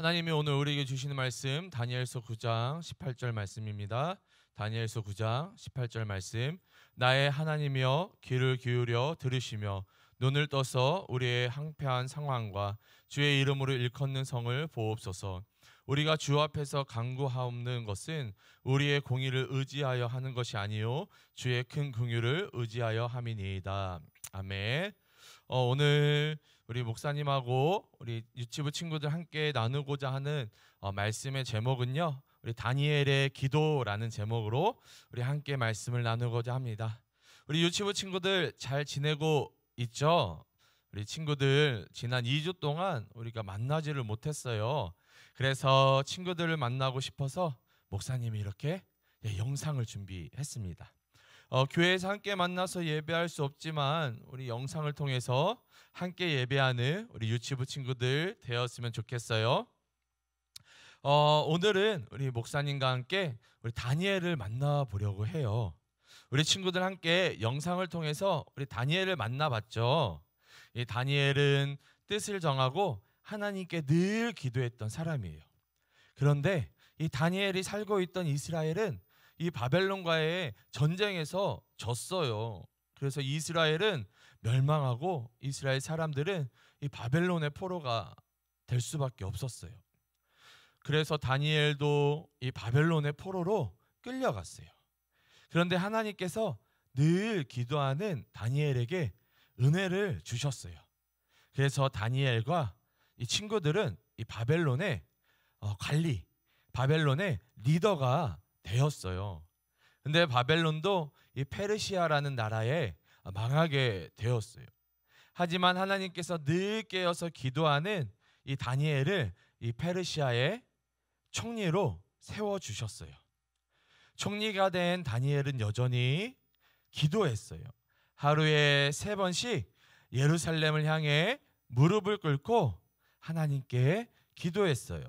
하나님이 오늘 우리에게 주시는 말씀 다니엘서 9장 18절 말씀입니다. 다니엘서 9장 18절 말씀. 나의 하나님이여 귀를 기울여 들으시며 눈을 떠서 우리의 항폐한 상황과 주의 이름으로 일컫는 성을 보옵소서. 우리가 주 앞에서 간구하옵는 것은 우리의 공의를 의지하여 하는 것이 아니요 주의 큰 긍휼을 의지하여 함이니이다. 아멘. 오늘 우리 목사님하고 우리 유치부 친구들 함께 나누고자 하는 말씀의 제목은요, 우리 다니엘의 기도라는 제목으로 우리 함께 말씀을 나누고자 합니다. 우리 유치부 친구들 잘 지내고 있죠? 우리 친구들 지난 2주 동안 우리가 만나지를 못했어요. 그래서 친구들을 만나고 싶어서 목사님이 이렇게 영상을 준비했습니다. 교회에서 함께 만나서 예배할 수 없지만 우리 영상을 통해서 함께 예배하는 우리 유치부 친구들 되었으면 좋겠어요. 오늘은 우리 목사님과 함께 우리 다니엘을 만나보려고 해요. 우리 친구들 함께 영상을 통해서 우리 다니엘을 만나봤죠. 이 다니엘은 뜻을 정하고 하나님께 늘 기도했던 사람이에요. 그런데 이 다니엘이 살고 있던 이스라엘은 이 바벨론과의 전쟁에서 졌어요. 그래서 이스라엘은 멸망하고 이스라엘 사람들은 이 바벨론의 포로가 될 수밖에 없었어요. 그래서 다니엘도 이 바벨론의 포로로 끌려갔어요. 그런데 하나님께서 늘 기도하는 다니엘에게 은혜를 주셨어요. 그래서 다니엘과 이 친구들은 이 바벨론의 관리, 바벨론의 리더가 되었어요. 근데 바벨론도 이 페르시아라는 나라에 망하게 되었어요. 하지만 하나님께서 늘 깨어서 기도하는 이 다니엘을 이 페르시아의 총리로 세워주셨어요. 총리가 된 다니엘은 여전히 기도했어요. 하루에 3번씩 예루살렘을 향해 무릎을 꿇고 하나님께 기도했어요.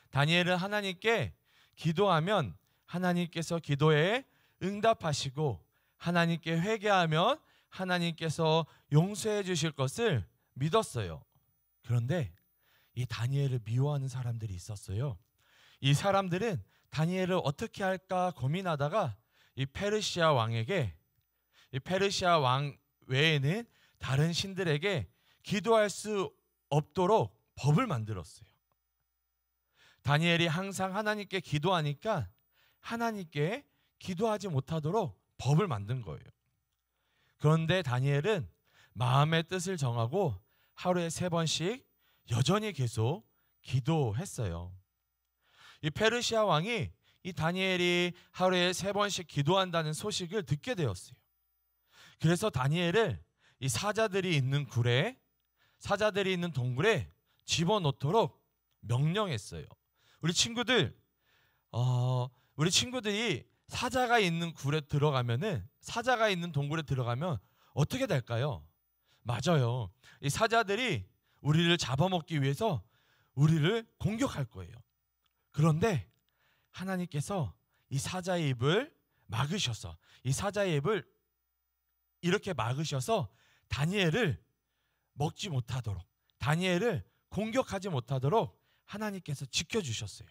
다니엘은 하나님께 기도하면 하나님께서 기도에 응답하시고 하나님께 회개하면 하나님께서 용서해 주실 것을 믿었어요. 그런데 이 다니엘을 미워하는 사람들이 있었어요. 이 사람들은 다니엘을 어떻게 할까 고민하다가 이 페르시아 왕에게, 이 페르시아 왕 외에는 다른 신들에게 기도할 수 없도록 법을 만들었어요. 다니엘이 항상 하나님께 기도하니까 하나님께 기도하지 못하도록 법을 만든 거예요. 그런데 다니엘은 마음의 뜻을 정하고 하루에 3번씩 여전히 계속 기도했어요. 이 페르시아 왕이 이 다니엘이 하루에 3번씩 기도한다는 소식을 듣게 되었어요. 그래서 다니엘을 이 사자들이 있는 동굴에 집어넣도록 명령했어요. 우리 친구들이 사자가 있는 동굴에 들어가면 어떻게 될까요? 맞아요. 이 사자들이 우리를 잡아먹기 위해서 우리를 공격할 거예요. 그런데 하나님께서 이 사자의 입을 막으셔서, 이 사자의 입을 이렇게 막으셔서 다니엘을 먹지 못하도록, 다니엘을 공격하지 못하도록 하나님께서 지켜주셨어요.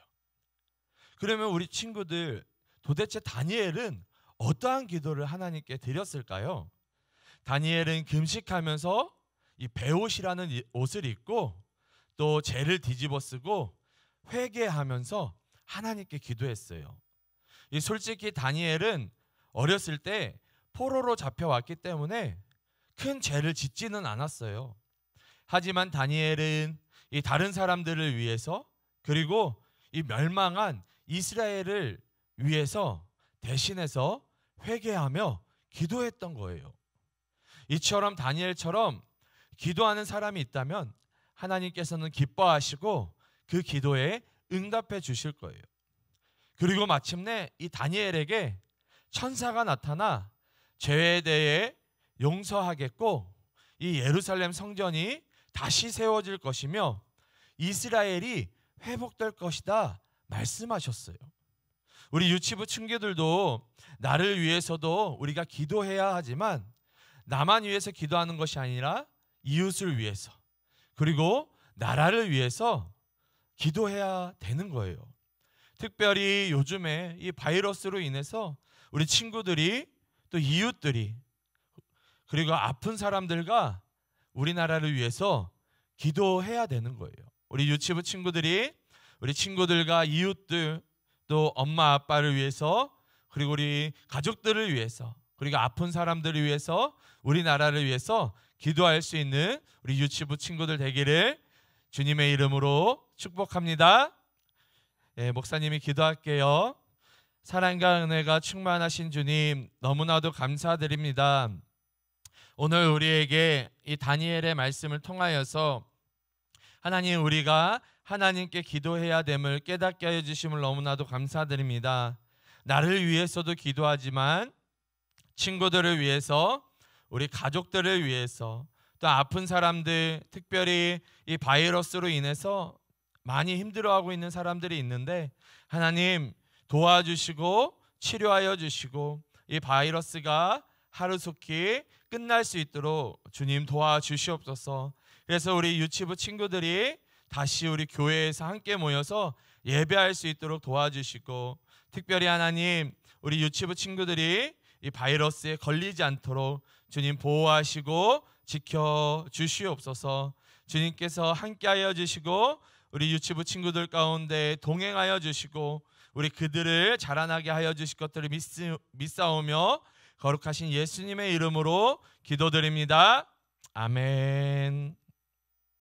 그러면 우리 친구들, 도대체 다니엘은 어떠한 기도를 하나님께 드렸을까요? 다니엘은 금식하면서 이 베옷이라는 옷을 입고 또 재를 뒤집어 쓰고 회개하면서 하나님께 기도했어요. 솔직히 다니엘은 어렸을 때 포로로 잡혀왔기 때문에 큰 죄를 짓지는 않았어요. 하지만 다니엘은 이 다른 사람들을 위해서, 그리고 이 멸망한 이스라엘을 위해서 대신해서 회개하며 기도했던 거예요. 이처럼 다니엘처럼 기도하는 사람이 있다면 하나님께서는 기뻐하시고 그 기도에 응답해 주실 거예요. 그리고 마침내 이 다니엘에게 천사가 나타나 죄에 대해 용서하겠고 이 예루살렘 성전이 다시 세워질 것이며 이스라엘이 회복될 것이다 말씀하셨어요. 우리 유치부 친구들도 나를 위해서도 우리가 기도해야 하지만 나만 위해서 기도하는 것이 아니라 이웃을 위해서, 그리고 나라를 위해서 기도해야 되는 거예요. 특별히 요즘에 이 바이러스로 인해서 우리 친구들이 또 이웃들이 그리고 아픈 사람들과 우리나라를 위해서 기도해야 되는 거예요. 우리 유치부 친구들이 우리 친구들과 이웃들 또 엄마 아빠를 위해서 그리고 우리 가족들을 위해서 그리고 아픈 사람들을 위해서 우리나라를 위해서 기도할 수 있는 우리 유치부 친구들 되기를 주님의 이름으로 축복합니다. 목사님이 기도할게요. 사랑과 은혜가 충만하신 주님, 너무나도 감사드립니다. 오늘 우리에게 이 다니엘의 말씀을 통하여서 하나님, 우리가 하나님께 기도해야 됨을 깨닫게 하여 주심을 너무나도 감사드립니다. 나를 위해서도 기도하지만 친구들을 위해서, 우리 가족들을 위해서, 또 아픈 사람들, 특별히 이 바이러스로 인해서 많이 힘들어하고 있는 사람들이 있는데 하나님 도와주시고 치료하여 주시고 이 바이러스가 하루속히 끝날 수 있도록 주님 도와주시옵소서. 그래서 우리 유치부 친구들이 다시 우리 교회에서 함께 모여서 예배할 수 있도록 도와주시고, 특별히 하나님 우리 유치부 친구들이 이 바이러스에 걸리지 않도록 주님 보호하시고 지켜주시옵소서. 주님께서 함께하여 주시고 우리 유치부 친구들 가운데 동행하여 주시고 우리 그들을 자라나게 하여 주실 것들을 믿사오며 거룩하신 예수님의 이름으로 기도드립니다. 아멘.